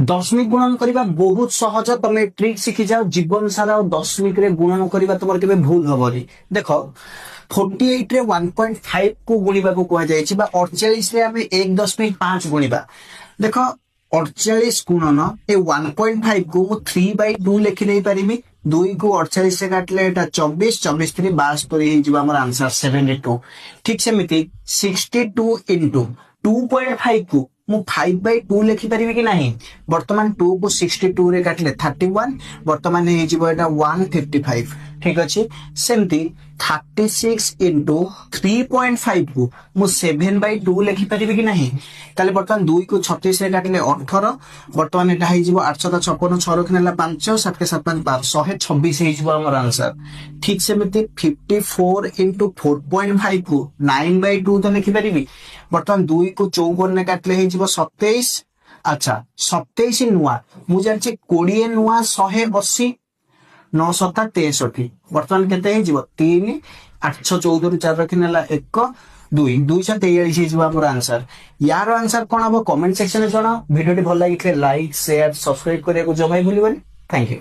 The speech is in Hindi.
दशमिक गुणन करबा बहुत सहज तमे ट्रिक शिखि जाओ जीवन सारा दशमिक रे गुणन करबा तुमर केबे भूल हबनी। देखो 48 रे 1.5 को गुणिबा को कहा जायछि बा 48 रे हमें 1.5 गुणिबा। देखो 48 गुणन ए 1.5 को मु 3/2 लिखि नै परिबी। 2 को 48 से काटले एटा 24 24 3 72 हे जिबा हमर आंसर 72। ठीक सेमिति 62 इनटू 2.5 को मु 5/2 लिखि परिबी कि नाही। वर्तमान 2 को 62 रे काटले 31 वर्तमान हे जिवो एटा 155। ठीक अछि सेमती 36 इनटू 3.5 को मु 7/2 लिखि परिबी कि नाही। ताले वर्तमान 2 को 36 रे काटले 18 वर्तमान एटा हे जिवो 856 6 रखनेला 5 7 के 7 5 12 126 हे जिवो हमर आंसर। ठीक सेमती 54 इनटू 4.5 को 9/2 तो लिखि परिबी। वर्तमान 2 को 54 ने काटले हे जिवो 27। अच्छा 27 नुआ मु जानछि 20 नुआ 180 9 7 63 वर्तमान केते हे जिवो 3 814 रु 4 रखनेला 1 2 243 हे जिवो हमर आंसर। यार आंसर कोन हबो कमेंट सेक्शन में जणाओ। वीडियो टी भल लागितले लाइक शेयर सब्सक्राइब करिया को जमाई भूलिबनी। Thank you.